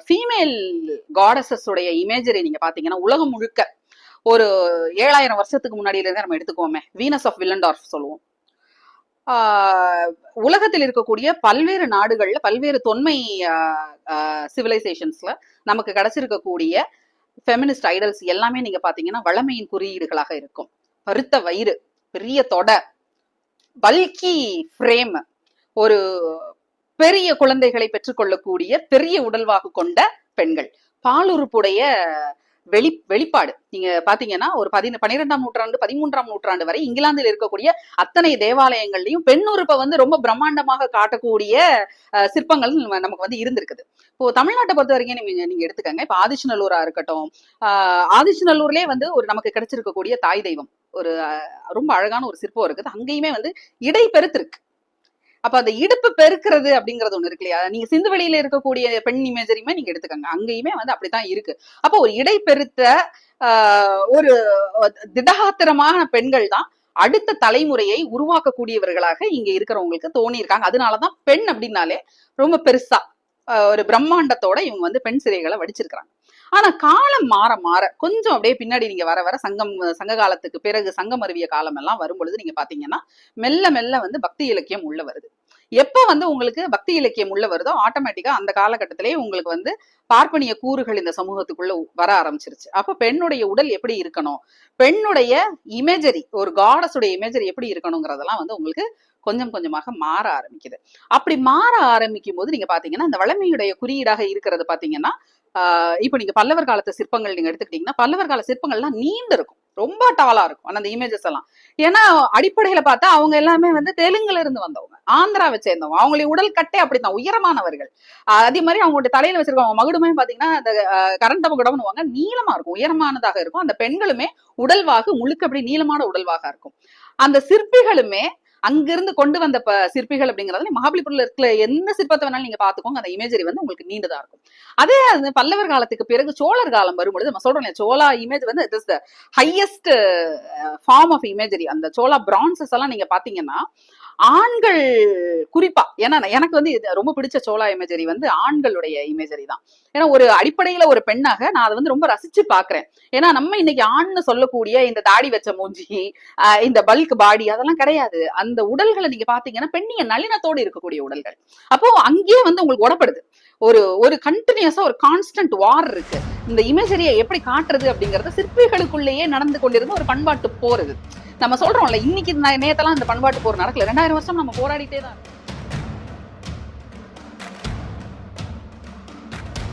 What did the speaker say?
Female goddesses உடைய imagery நீங்க பாத்தீங்கன்னா உலகம் முழுக்க ஒரு 7000 வருஷத்துக்கு முன்னாடியில இருந்து நம்ம எடுத்துக்கோமே, வீனஸ் ஆஃப் வில்லண்டார்ஃப் சொல்லுவோம். உலகத்தில் இருக்கக்கூடிய பல்வேறு நாடுகள்ல பல்வேறு தொன்மை சிவிலைசேஷன்ஸ்ல நமக்கு கிடைச்சிருக்கக்கூடிய ஃபெமினிஸ்ட் ஐடல்ஸ் எல்லாமே நீங்க பாத்தீங்கன்னா வளமையின் குறியீடுகளாக இருக்கும். பருத்த வயிறு, பெரிய தொடை, பல்கி ஃப்ரேம், ஒரு பெரிய குழந்தைகளை பெற்றுக்கொள்ளக்கூடிய பெரிய உடல்வாகு கொண்ட பெண்கள், பாலுறுப்புடைய வெளிப்பாடு. நீங்க பாத்தீங்கன்னா ஒரு 12ஆம் நூற்றாண்டு 13ஆம் நூற்றாண்டு வரை இங்கிலாந்தில் இருக்கக்கூடிய அத்தனை தேவாலயங்கள்லயும் பெண் உறுப்பை ரொம்ப பிரம்மாண்டமாக காட்டக்கூடிய சிற்பங்கள் நமக்கு இருந்திருக்குது. இப்போ தமிழ்நாட்டை பொறுத்த வரைக்கும் நீங்க எடுத்துக்கங்க. இப்ப ஆதிச்சநல்லூரா இருக்கட்டும், ஆதிச்சநல்லூர்லயே ஒரு நமக்கு கிடைச்சிருக்கக்கூடிய தாய் தெய்வம் ஒரு ரொம்ப அழகான ஒரு சிற்பம் இருக்குது. அங்கேயுமே இடை பெருத்திருக்கு. அப்ப அந்த இடுப்பு பெருக்கிறது அப்படிங்கிறது ஒண்ணு இருக்கு இல்லையா? நீங்க சிந்து வெளியில இருக்கக்கூடிய பெண் இமேஜரியுமே நீங்க எடுத்துக்கங்க, அங்கேயுமே அப்படித்தான் இருக்கு. அப்போ ஒரு இடை பெருத்த ஒரு திடகாத்திரமான பெண்கள் தான் அடுத்த தலைமுறையை உருவாக்கக்கூடியவர்களாக இங்க இருக்கிறவங்களுக்கு தோணி இருக்காங்க. அதனாலதான் பெண் அப்படின்னாலே ரொம்ப பெருசா ஒரு பிரம்மாண்டத்தோட இவங்க பெண் சிலைகளை வடிச்சிருக்கிறாங்க. ஆனா காலம் மாற மாற கொஞ்சம் அப்படியே பின்னாடி நீங்க வர வர சங்க காலத்துக்கு பிறகு சங்கம் அருவிய காலம் எல்லாம் வரும்பொழுது நீங்க பாத்தீங்கன்னா மெல்ல மெல்ல பக்தி இலக்கியம் உள்ள வருது. எப்ப உங்களுக்கு பக்தி இலக்கியம் உள்ள வருதோ ஆட்டோமேட்டிக்கா அந்த காலகட்டத்திலேயே உங்களுக்கு பார்ப்பனிய கூறுகள் இந்த சமூகத்துக்குள்ள வர ஆரம்பிச்சிருச்சு. அப்ப பெண்ணுடைய உடல் எப்படி இருக்கணும், பெண்ணுடைய இமேஜரி, ஒரு காடஸுடைய இமேஜரி எப்படி இருக்கணுங்கிறதெல்லாம் உங்களுக்கு கொஞ்சம் கொஞ்சமாக மாற ஆரம்பிக்குது. அப்படி மாற ஆரம்பிக்கும் போது நீங்க பாத்தீங்கன்னா இந்த வளமையுடைய குறியீடாக இருக்கிறது பாத்தீங்கன்னா, இப்ப நீங்க பல்லவர் காலத்து சிற்பங்கள் நீங்க எடுத்துக்கிட்டீங்கன்னா பல்லவர் கால சிற்பங்கள்லாம் நீண்டு இருக்கும், ரொம்ப டாலா இருக்கும். அந்த இமேஜஸ் எல்லாம் ஏன்னா அடிப்படையில பார்த்தா அவங்க எல்லாமே தெலுங்குல இருந்து வந்தவங்க, ஆந்திராவை சேர்ந்தவங்க. அவங்களுடைய உடல் கட்டே அப்படித்தான், உயரமானவர்கள். அதே மாதிரி அவங்களுடைய தலையில வச்சிருக்கவங்க மகுடுமே பாத்தீங்கன்னா அந்த கரண்ட மகுடம்னு நீளமா இருக்கும், உயரமானதாக இருக்கும். அந்த பெண்களுமே உடல்வாகு முழுக்க அப்படி நீளமான உடல்வாகா இருக்கும். அந்த சிற்பிகளுமே அங்கிருந்து கொண்டு வந்த சிற்பிகள் அப்படிங்கறது மகாபலிபுரத்துல இருக்கிற எந்த சிற்பத்தை வேணாலும் நீங்க பாத்துக்கோங்க, அந்த இமேஜரி உங்களுக்கு நீண்டதா இருக்கும். அதே பல்லவர் காலத்துக்கு பிறகு சோழர் காலம் வரும்பொழுது நம்ம சொல்றோம் Chola image it is the highest form of imagery. அந்த சோழா பிரான்சஸ் எல்லாம் நீங்க பாத்தீங்கன்னா ஆண்கள் குறிப்பா, ஏன்னா எனக்கு இது ரொம்ப பிடிச்ச சோழா இமேஜரி ஆண்களுடைய இமேஜரி தான். ஏன்னா ஒரு அடிப்படையில ஒரு பெண்ணாக நான் அதை ரொம்ப ரசிச்சு பாக்குறேன். ஏன்னா நம்ம இன்னைக்கு ஆண்னு சொல்லக்கூடிய இந்த தாடி வச்ச மூஞ்சி, இந்த பல்க் பாடி அதெல்லாம் கிடையாது. அந்த உடல்களை நீங்க பாத்தீங்கன்னா பெண்ணிய நளினத்தோடு இருக்கக்கூடிய உடல்கள். அப்போ அங்கேயே உங்களுக்கு உடப்படுது ஒரு கண்டினியூஸா ஒரு கான்ஸ்டன்ட் வார் இருக்கு. இந்த இமேஜரியை எப்படி காட்டுறது அப்படிங்கறது சிற்பிகளுக்குள்ளேயே நடந்து கொண்டிருந்த ஒரு பண்பாட்டு போர் இது. நம்ம சொல்றோம்ல இன்னைக்கு நேத்தெல்லாம் இந்த பண்பாட்டு போர் நடக்கல, 2000 வருஷம் நம்ம போராடிட்டே தான் இருக்கோம்.